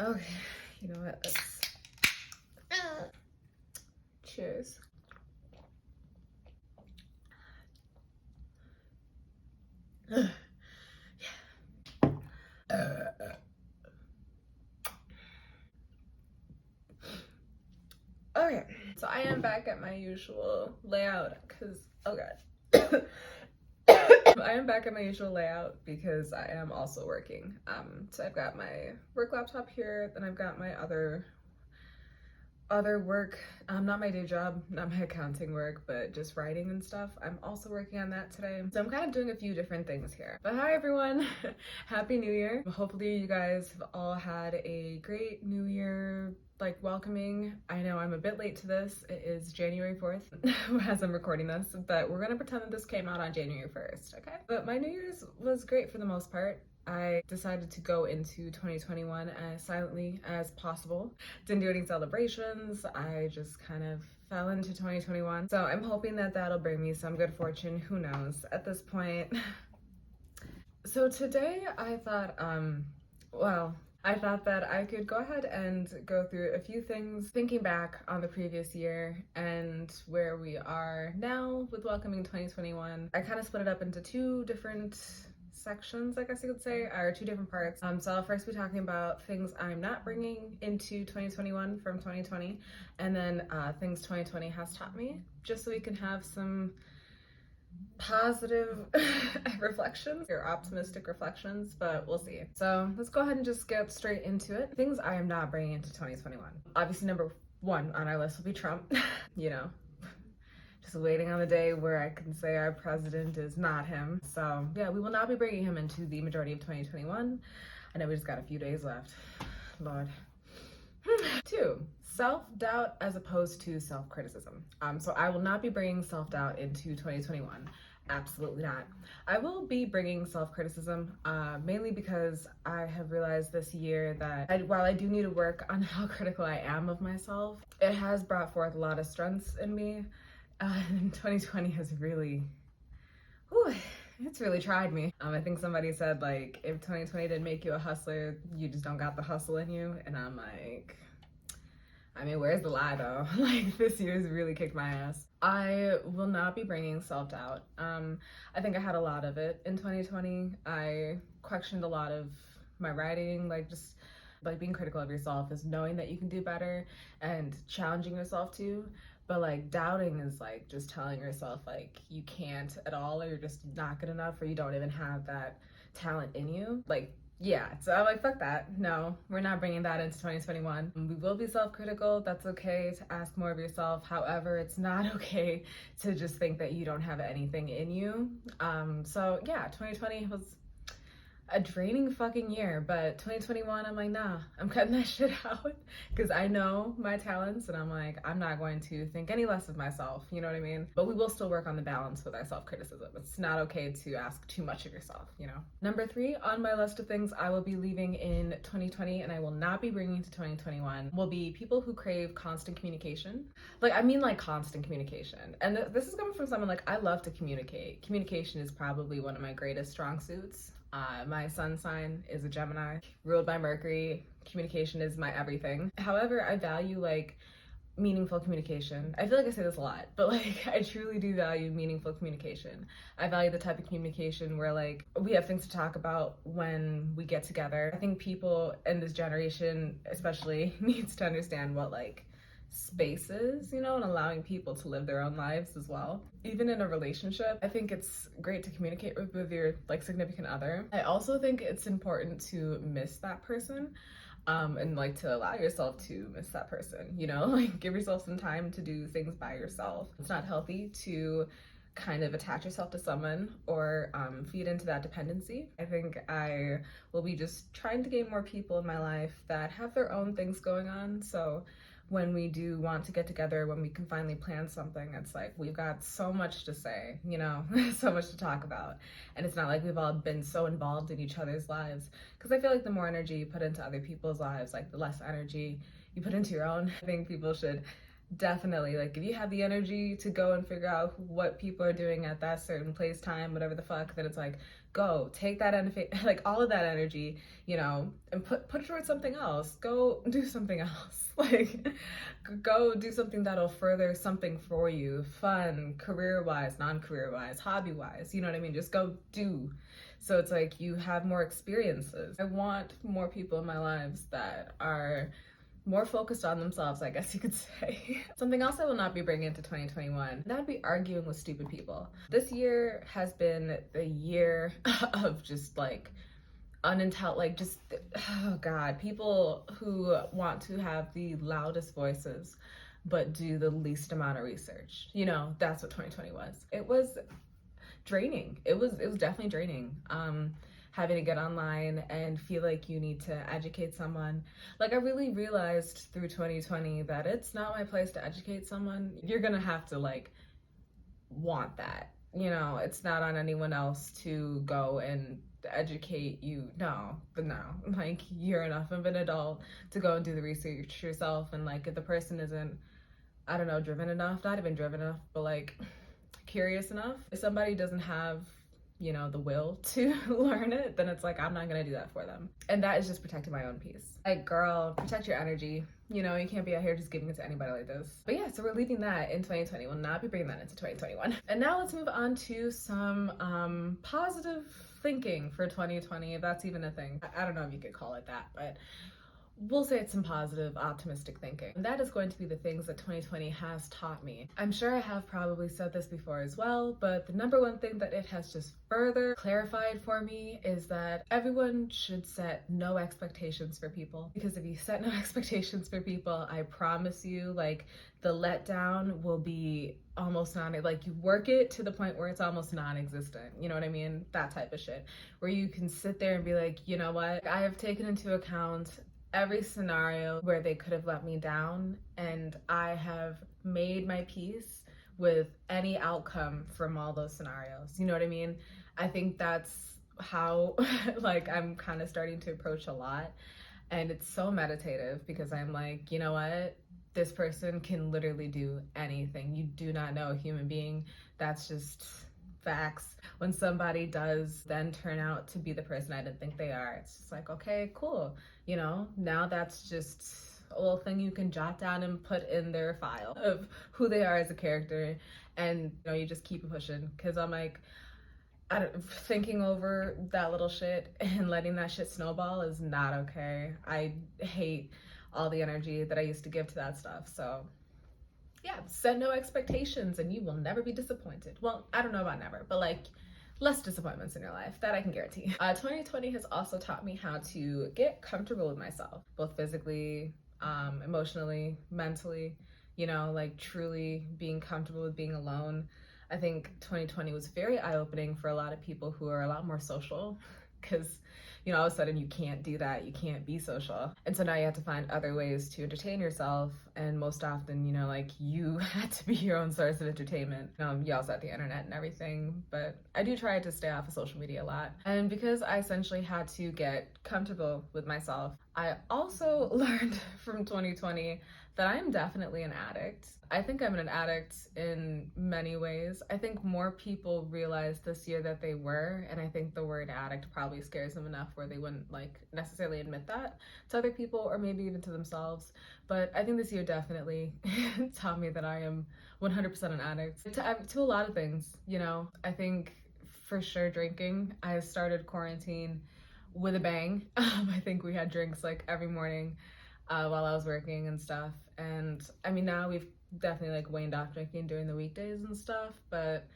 Okay, you know what? Let's cheers. Okay, so I am back at my usual layout because, oh god. I am back at my usual layout because I am also working. So I've got my work laptop here, then I've got my other work, not my day job, not my accounting work, but just writing and stuff. I'm also working on that today. So I'm kind of doing a few different things here. But hi everyone, Happy New Year. Hopefully you guys have all had a great New Year, like welcoming. I know I'm a bit late to this. It is January 4th as I'm recording this, but we're gonna pretend that this came out on January 1st, okay? But my New Year's was great for the most part. I decided to go into 2021 as silently as possible. Didn't do any celebrations. I just kind of fell into 2021. So I'm hoping that that'll bring me some good fortune. Who knows at this point. So today I thought, I thought that I could go ahead and go through a few things, thinking back on the previous year and where we are now with welcoming 2021. I kind of split it up into two different sections, I guess you could say, or two different parts. So I'll first be talking about things I'm not bringing into 2021 from 2020, and then things 2020 has taught me, just so we can have some positive reflections or optimistic reflections, but we'll see. So let's go ahead and just get straight into it. Things I am not bringing into 2021. Obviously, number one on our list will be Trump. You know, just waiting on the day where I can say our president is not him. So yeah, we will not be bringing him into the majority of 2021. I know we just got a few days left. Lord. 2, self-doubt as opposed to self-criticism. So I will not be bringing self-doubt into 2021. Absolutely not. I will be bringing self-criticism, mainly because I have realized this year that while I do need to work on how critical I am of myself, it has brought forth a lot of strengths in me. 2020 has really, it's really tried me. I think somebody said, like, if 2020 didn't make you a hustler, you just don't got the hustle in you. And I'm like, I mean, where's the lie though? Like, this year's really kicked my ass. I will not be bringing self-doubt. I think I had a lot of it in 2020. I questioned a lot of my writing, like just like being critical of yourself is knowing that you can do better and challenging yourself too. But like doubting is like just telling yourself like you can't at all, or you're just not good enough, or you don't even have that talent in you. Like, yeah, so I'm like, fuck that. No, we're not bringing that into 2021. We will be self-critical. That's okay to ask more of yourself. However, it's not okay to just think that you don't have anything in you. So yeah, 2020 was a draining fucking year, but 2021 I'm like, nah, I'm cutting that shit out because I know my talents, and I'm like, I'm not going to think any less of myself, you know what I mean? But we will still work on the balance with our self-criticism. It's not okay to ask too much of yourself, you know? Number 3 on my list of things I will be leaving in 2020 and I will not be bringing to 2021 will be people who crave constant communication. Like, I mean, like, constant communication. And this is coming from someone like, I love to communicate. Communication is probably one of my greatest strong suits. My sun sign is a Gemini, ruled by Mercury. Communication is my everything. However, I value like meaningful communication. I feel like I say this a lot, but like I truly do value meaningful communication. I value the type of communication where like we have things to talk about when we get together. I think people in this generation especially needs to understand what like spaces, you know, and allowing people to live their own lives as well. Even in a relationship, I think it's great to communicate with your like significant other. I also think it's important to miss that person, and like to allow yourself to miss that person, you know, like give yourself some time to do things by yourself. It's not healthy to kind of attach yourself to someone or feed into that dependency. I think I will be just trying to gain more people in my life that have their own things going on. So when we do want to get together, when we can finally plan something, it's like we've got so much to say, you know, so much to talk about. And it's not like we've all been so involved in each other's lives. Because I feel like the more energy you put into other people's lives, like the less energy you put into your own. I think people should definitely, like, if you have the energy to go and figure out what people are doing at that certain place, time, whatever the fuck, then it's like, go take that energy, like all of that energy, you know, and put it towards something else. Go do something else. Like, go do something that'll further something for you, fun, career-wise, non-career-wise, hobby-wise, you know what I mean? Just go do. So it's like you have more experiences. I want more people in my lives that are more focused on themselves, I guess you could say. Something else I will not be bringing into 2021, that would be arguing with stupid people. This year has been the year of just like like just, oh God, people who want to have the loudest voices but do the least amount of research. You know, that's what 2020 was. It was draining. It was definitely draining. Having to get online and feel like you need to educate someone. Like, I really realized through 2020 that it's not my place to educate someone. You're gonna have to like want that. You know, it's not on anyone else to go and educate you. No, like, you're enough of an adult to go and do the research yourself. And like, if the person isn't, I don't know, driven enough, not even driven enough, but like curious enough, if somebody doesn't have, you know, the will to learn it, then it's like, I'm not gonna do that for them. And that is just protecting my own peace. Like, girl, protect your energy. You know, you can't be out here just giving it to anybody like this. But yeah, so we're leaving that in 2020. We'll not be bringing that into 2021. And now let's move on to some positive thinking for 2020, if that's even a thing. I don't know if you could call it that, but we'll say it's some positive, optimistic thinking. And that is going to be the things that 2020 has taught me. I'm sure I have probably said this before as well, but the number one thing that it has just further clarified for me is that everyone should set no expectations for people. Because if you set no expectations for people, I promise you, like, the letdown will be almost like, you work it to the point where it's almost non-existent. You know what I mean? That type of shit. Where you can sit there and be like, you know what? I have taken into account every scenario where they could have let me down, and I have made my peace with any outcome from all those scenarios. You know what I mean? I think that's how like I'm kind of starting to approach a lot, and it's so meditative because I'm like, you know what? This person can literally do anything. You do not know a human being. That's just facts. When somebody does then turn out to be the person I didn't think they are, it's just like, okay, cool. You know, now that's just a little thing you can jot down and put in their file of who they are as a character. And, you know, you just keep pushing. Because I'm like, thinking over that little shit and letting that shit snowball is not okay. I hate all the energy that I used to give to that stuff. So yeah, set no expectations and you will never be disappointed. Well, I don't know about never, but like, less disappointments in your life, that I can guarantee. 2020 has also taught me how to get comfortable with myself, both physically, emotionally, mentally, you know, like truly being comfortable with being alone. I think 2020 was very eye-opening for a lot of people who are a lot more social, because, you know, all of a sudden you can't do that, you can't be social. And so now you have to find other ways to entertain yourself, and most often, you know, like, you had to be your own source of entertainment. You also had the internet and everything, but I do try to stay off of social media a lot. And because I essentially had to get comfortable with myself, I also learned from 2020 that I am definitely an addict. I think I'm an addict in many ways. I think more people realized this year that they were, and I think the word addict probably scares them enough where they wouldn't like necessarily admit that to other people or maybe even to themselves. But I think this year definitely taught me that I am 100% an addict to a lot of things. You know, I think for sure drinking. I started quarantine with a bang. I think we had drinks like every morning while I was working and stuff. And I mean, now we've definitely like waned off drinking during the weekdays and stuff, but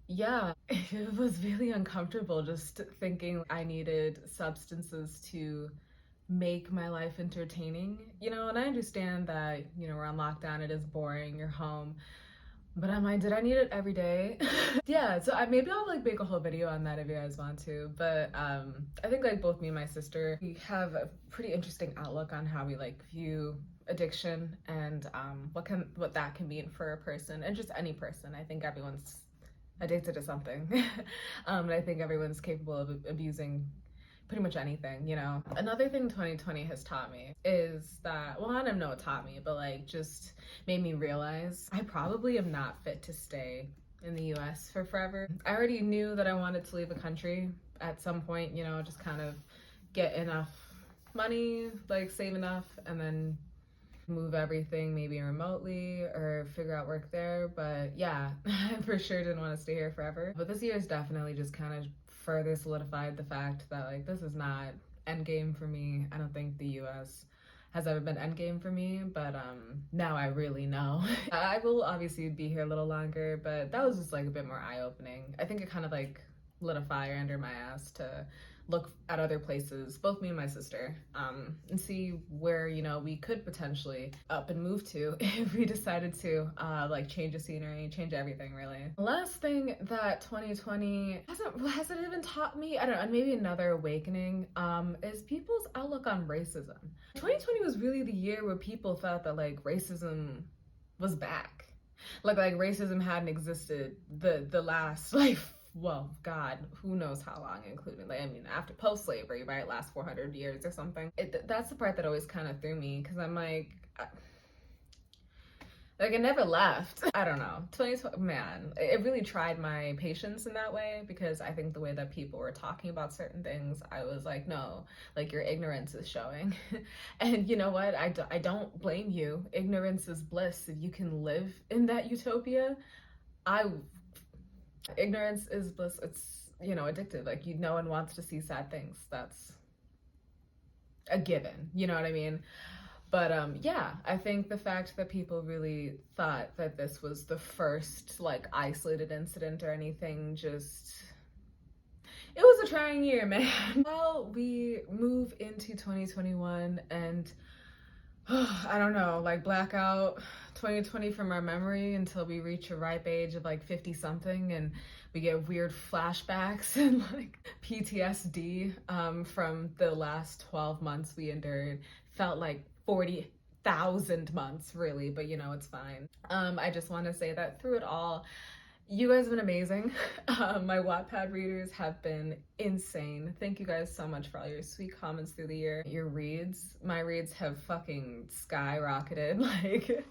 yeah, it was really uncomfortable just thinking I needed substances to make my life entertaining, you know. And I understand that, you know, we're on lockdown, it is boring, you're home, but I'm like, did I need it every day? Yeah, so maybe I'll like make a whole video on that if you guys want to. But I think like both me and my sister, we have a pretty interesting outlook on how we like view addiction and what that can mean for a person, and just any person. I think everyone's addicted to something. And I think everyone's capable of abusing pretty much anything, you know. Another thing 2020 has taught me is that, well, I don't know what taught me, but like just made me realize I probably am not fit to stay in the US for forever. I already knew that I wanted to leave the country. at some point, you know, just kind of get enough money, like save enough, and then move everything maybe remotely or figure out work there. But yeah, I for sure didn't want to stay here forever. But this year has definitely just kind of further solidified the fact that like this is not endgame for me. I don't think the US has ever been endgame for me, but now I really know. I will obviously be here a little longer, but that was just like a bit more eye-opening. I think it kind of like lit a fire under my ass to look at other places, both me and my sister, and see where, you know, we could potentially up and move to if we decided to like change the scenery, change everything really. The last thing that 2020 hasn't even taught me, I don't know, maybe another awakening, is people's outlook on racism. 2020 was really the year where people thought that like racism was back. Like racism hadn't existed the last like, well, God, who knows how long, including, like, I mean, after post-slavery, right, last 400 years or something. That's the part that always kind of threw me, because I'm like it never left. I don't know. 2020, man, it really tried my patience in that way, because I think the way that people were talking about certain things, I was like, no, like, your ignorance is showing. And you know what? I don't blame you. Ignorance is bliss. If you can live in that utopia, ignorance is bliss. It's, you know, addictive. Like, no one wants to see sad things. That's a given. You know what I mean? But yeah, I think the fact that people really thought that this was the first like isolated incident or anything, just, it was a trying year, man. Well, we move into 2021 and I don't know, like blackout 2020 from our memory until we reach a ripe age of like 50 something and we get weird flashbacks and like PTSD from the last 12 months we endured. Felt like 40,000 months really, but you know, it's fine. I just want to say that through it all, you guys have been amazing. My Wattpad readers have been insane. Thank you guys so much for all your sweet comments through the year. Your reads, my reads have fucking skyrocketed, like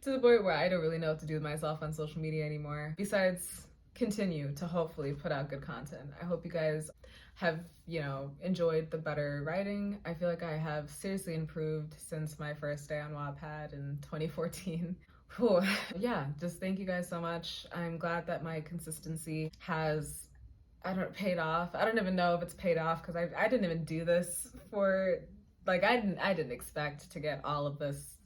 to the point where I don't really know what to do with myself on social media anymore, besides continue to hopefully put out good content. I hope you guys have, you know, enjoyed the better writing. I feel like I have seriously improved since my first day on Wattpad in 2014. Whew. Yeah, just thank you guys so much. I'm glad that my consistency has, paid off. I don't even know if it's paid off, because I didn't even do this for, like, I didn't expect to get all of this.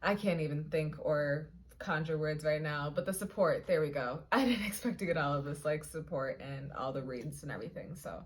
I can't even think or conjure words right now, but the support, there we go. I didn't expect to get all of this like support and all the reads and everything, so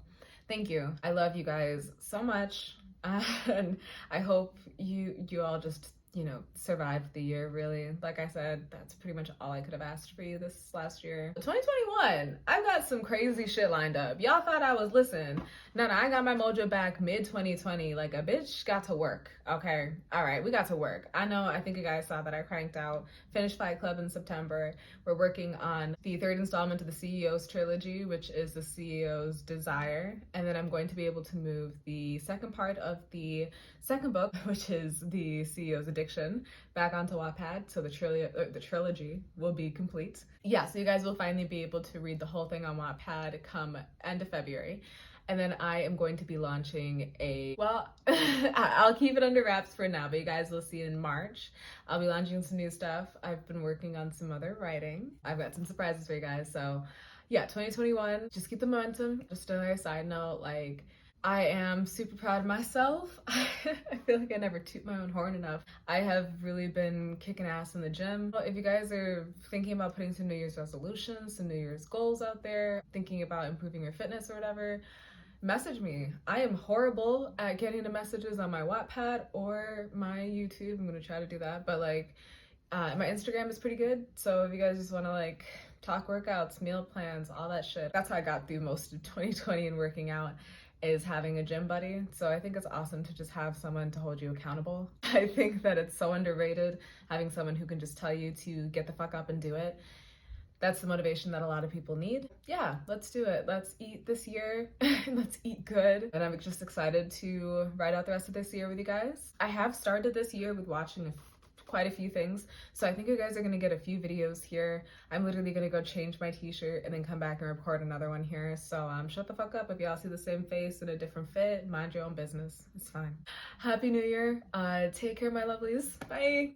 thank you. I love you guys so much, and I hope you all just, you know, survived the year, really. Like I said, that's pretty much all I could have asked for you this last year. 2021, I've got some crazy shit lined up. Y'all thought I was, listen, no, I got my mojo back mid-2020, like a bitch got to work, okay? All right, we got to work. I think you guys saw that I cranked out, finished Fight Club in September. We're working on the third installment of the CEO's trilogy, which is the CEO's Desire. And then I'm going to be able to move the second part of the second book, which is the CEO's Addiction, back onto Wattpad. So the trilogy will be complete. Yeah, so you guys will finally be able to read the whole thing on Wattpad come end of February. And then I am going to be launching I'll keep it under wraps for now, but you guys will see in March. I'll be launching some new stuff. I've been working on some other writing. I've got some surprises for you guys. So yeah, 2021, just keep the momentum. Just another side note, like, I am super proud of myself. I feel like I never toot my own horn enough. I have really been kicking ass in the gym. If you guys are thinking about putting some New Year's resolutions, some New Year's goals out there, thinking about improving your fitness or whatever, message me. I am horrible at getting the messages on my Wattpad or my YouTube. I'm gonna try to do that, but like, my Instagram is pretty good. So if you guys just wanna like talk workouts, meal plans, all that shit. That's how I got through most of 2020 and working out, is having a gym buddy. So I think it's awesome to just have someone to hold you accountable. I think that it's so underrated, having someone who can just tell you to get the fuck up and do it. That's the motivation that a lot of people need. Yeah, let's do it. Let's eat this year. Let's eat good. And I'm just excited to ride out the rest of this year with you guys. I have started this year with watching quite a few things. So I think you guys are gonna get a few videos here. I'm literally gonna go change my t-shirt and then come back and record another one here. So shut the fuck up if y'all see the same face in a different fit. Mind your own business. It's fine. Happy New Year. Take care, my lovelies. Bye.